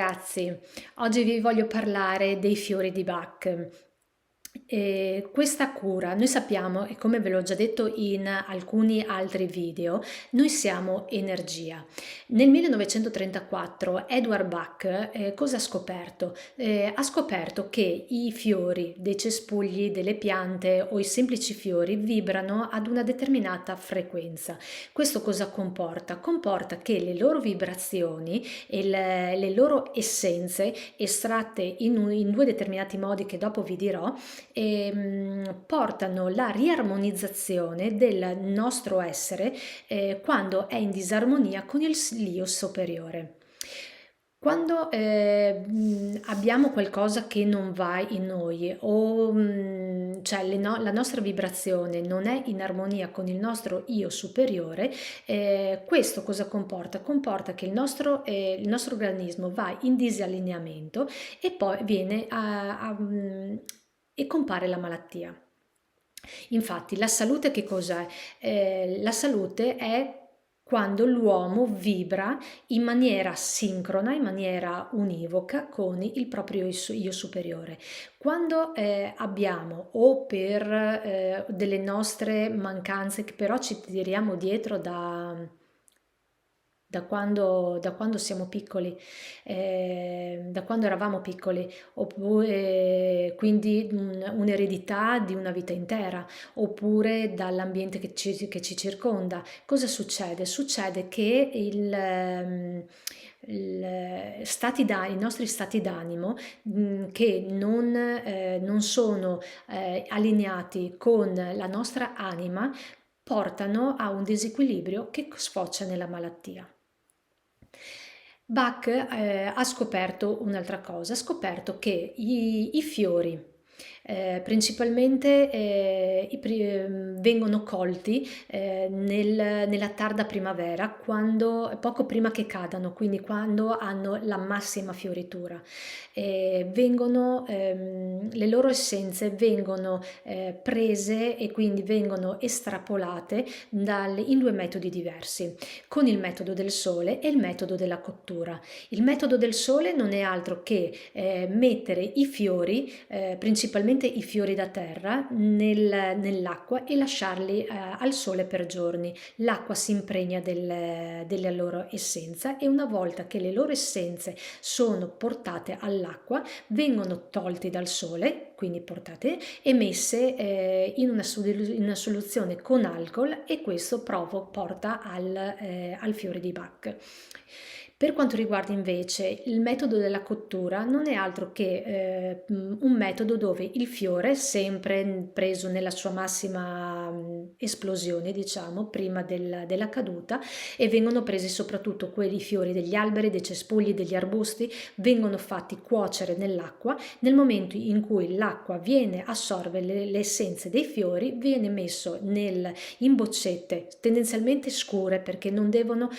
ragazzi, oggi vi voglio parlare dei fiori di Bach. Questa cura, noi sappiamo, e come ve l'ho già detto in alcuni altri video, noi siamo energia. Nel 1934 Edward Bach cosa ha scoperto? Ha scoperto che i fiori dei cespugli, delle piante o i semplici fiori vibrano ad una determinata frequenza. Questo cosa comporta? Comporta che le loro vibrazioni e le loro essenze estratte in due determinati modi che dopo vi dirò portano la riarmonizzazione del nostro essere quando è in disarmonia con l'io superiore. Quando abbiamo qualcosa che non va in noi o cioè la nostra vibrazione non è in armonia con il nostro io superiore, questo cosa comporta? Comporta che il nostro organismo va in disallineamento e poi e compare la malattia. Infatti, la salute che cos'è? La salute è quando l'uomo vibra in maniera sincrona, in maniera univoca con il proprio io superiore. Quando abbiamo o per delle nostre mancanze che però ci tiriamo dietro da quando siamo piccoli, da quando eravamo piccoli, oppure quindi un'eredità di una vita intera, oppure dall'ambiente che ci circonda. Cosa succede? Succede che i nostri stati d'animo che non sono allineati con la nostra anima portano a un disequilibrio che sfocia nella malattia. Bach ha scoperto un'altra cosa, ha scoperto che i fiori principalmente vengono colti nella tarda primavera, poco prima che cadano, quindi quando hanno la massima fioritura. Le loro essenze vengono prese e quindi vengono estrapolate in due metodi diversi, con il metodo del sole e il metodo della cottura. Il metodo del sole non è altro che mettere i fiori, principalmente i fiori da terra, nell'acqua e lasciarli al sole per giorni. L'acqua si impregna della loro essenza e una volta che le loro essenze sono portate all'acqua, vengono tolti dal sole, quindi portate e messe in una soluzione con alcol, e questo porta al fiore di Bach. Per quanto riguarda invece il metodo della cottura, non è altro che un metodo dove il fiore, sempre preso nella sua massima esplosione, diciamo, prima della caduta, e vengono presi soprattutto quelli fiori degli alberi, dei cespugli, degli arbusti, vengono fatti cuocere nell'acqua. Nel momento in cui l'acqua assorbe le essenze dei fiori, viene messo in boccette tendenzialmente scure, perché non devono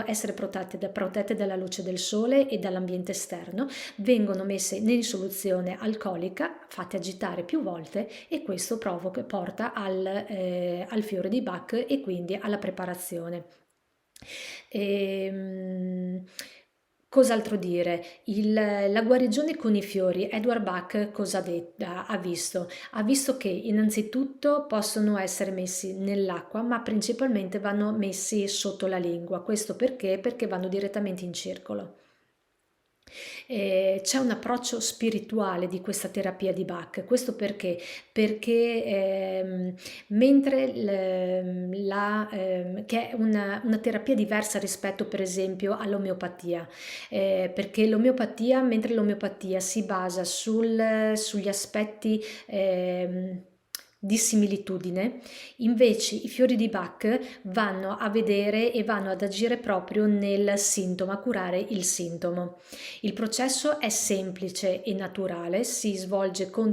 essere protette dalla luce del sole e dall'ambiente esterno, vengono messe in soluzione alcolica, fatte agitare più volte, e questo porta al fiore di Bach e quindi alla preparazione. Cos'altro dire? La guarigione con i fiori, Edward Bach cosa ha visto? Ha visto che innanzitutto possono essere messi nell'acqua, ma principalmente vanno messi sotto la lingua. Questo perché? Perché vanno direttamente in circolo. C'è un approccio spirituale di questa terapia di Bach. Questo perché? Perché mentre che è una terapia diversa rispetto per esempio all'omeopatia, perché mentre l'omeopatia si basa sugli aspetti di similitudine, invece i fiori di Bach vanno a vedere e vanno ad agire proprio nel sintomo, a curare il sintomo. Il processo è semplice e naturale, si svolge con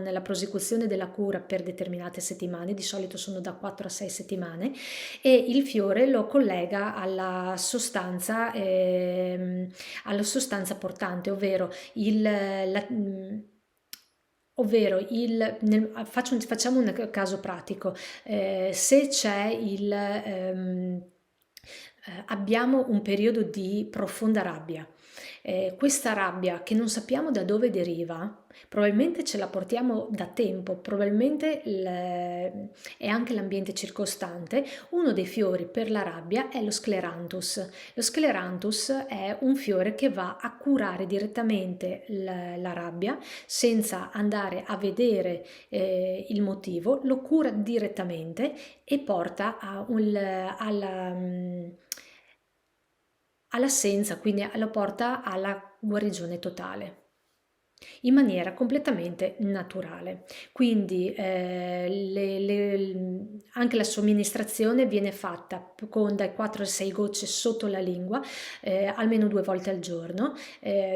la prosecuzione della cura per determinate settimane, di solito sono da 4 a 6 settimane, e il fiore lo collega alla sostanza portante, facciamo un caso pratico. Se c'è abbiamo un periodo di profonda rabbia. Questa rabbia che non sappiamo da dove deriva, probabilmente ce la portiamo da tempo, probabilmente è anche l'ambiente circostante. Uno dei fiori per la rabbia è lo scleranthus. Lo scleranthus è un fiore che va a curare direttamente la rabbia senza andare a vedere il motivo, lo cura direttamente e porta all'assenza, quindi lo porta alla guarigione totale in maniera completamente naturale. Quindi anche la somministrazione viene fatta con dai 4 ai 6 gocce sotto la lingua, almeno 2 volte al giorno.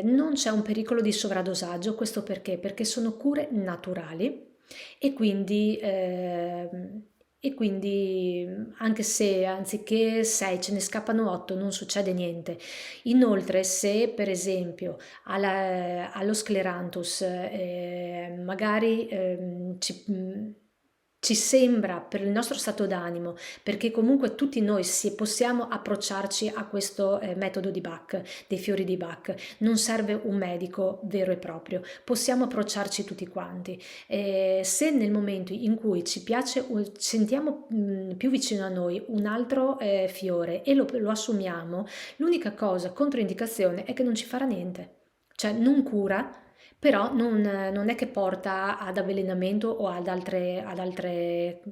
Non c'è un pericolo di sovradosaggio, questo perché? Perché sono cure naturali e quindi anche se anziché 6 ce ne scappano 8 non succede niente. Inoltre se per esempio allo scleranthus magari ci sembra per il nostro stato d'animo, perché comunque tutti noi possiamo approcciarci a questo metodo di Bach, dei fiori di Bach, non serve un medico vero e proprio, possiamo approcciarci tutti quanti. Se nel momento in cui ci piace, sentiamo più vicino a noi un altro fiore e lo assumiamo, l'unica cosa, controindicazione, è che non ci farà niente, cioè non cura, però non è che porta ad avvelenamento o ad altre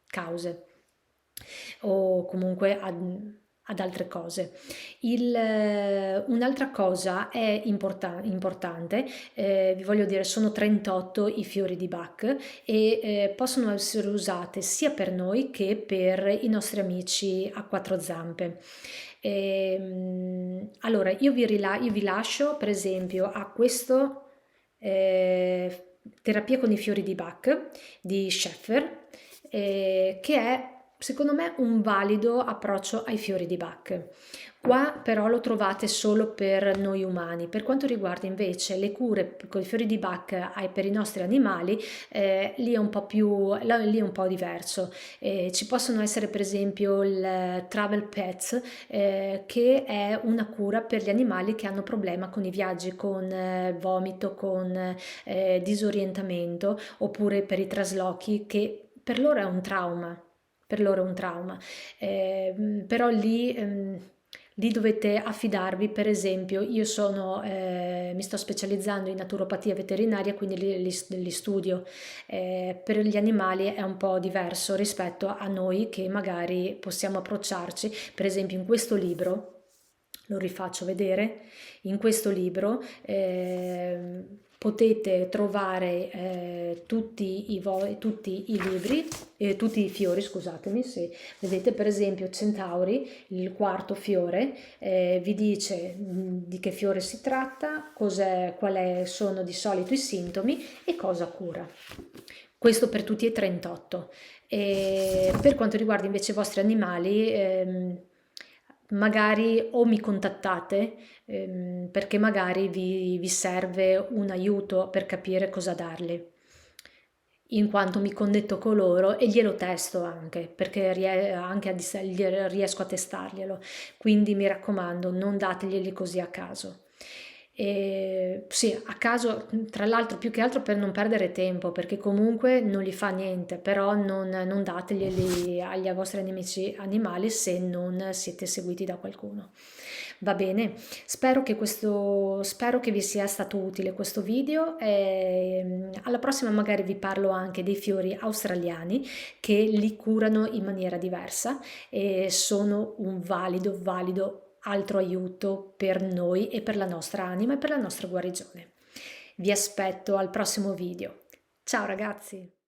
cause o comunque ad altre cose. Un'altra cosa è importante, vi voglio dire, sono 38 i fiori di Bach e possono essere usate sia per noi che per i nostri amici a quattro zampe. Allora, io vi lascio per esempio a questo terapia con i fiori di Bach di Scheffer, che è secondo me un valido approccio ai fiori di Bach. Qua però lo trovate solo per noi umani. Per quanto riguarda invece le cure con i fiori di Bach per i nostri animali, lì è un po' lì è un po' diverso. Ci possono essere per esempio il Travel Pets, che è una cura per gli animali che hanno problema con i viaggi, con vomito, con disorientamento, oppure per i traslochi, che per loro è un trauma. Per loro è un trauma. Però lì dovete affidarvi, per esempio, mi sto specializzando in naturopatia veterinaria, quindi li studio. Per gli animali è un po' diverso rispetto a noi che magari possiamo approcciarci, per esempio in questo libro, lo rifaccio vedere, in questo libro potete trovare tutti i libri, tutti i fiori, scusatemi, se vedete per esempio Centauri, il quarto fiore, vi dice di che fiore si tratta, sono di solito i sintomi e cosa cura. Questo per tutti e 38. E per quanto riguarda invece i vostri animali, magari o mi contattate perché magari vi serve un aiuto per capire cosa darli, in quanto mi connetto con loro e glielo testo anche, perché riesco a testarglielo. Quindi mi raccomando, non dateglieli così a caso. Sì, a caso, tra l'altro più che altro per non perdere tempo, perché comunque non gli fa niente, però non dateglieli agli vostri nemici animali se non siete seguiti da qualcuno. Va bene, spero che vi sia stato utile questo video e alla prossima magari vi parlo anche dei fiori australiani che li curano in maniera diversa e sono un valido altro aiuto per noi e per la nostra anima e per la nostra guarigione. Vi aspetto al prossimo video. Ciao ragazzi!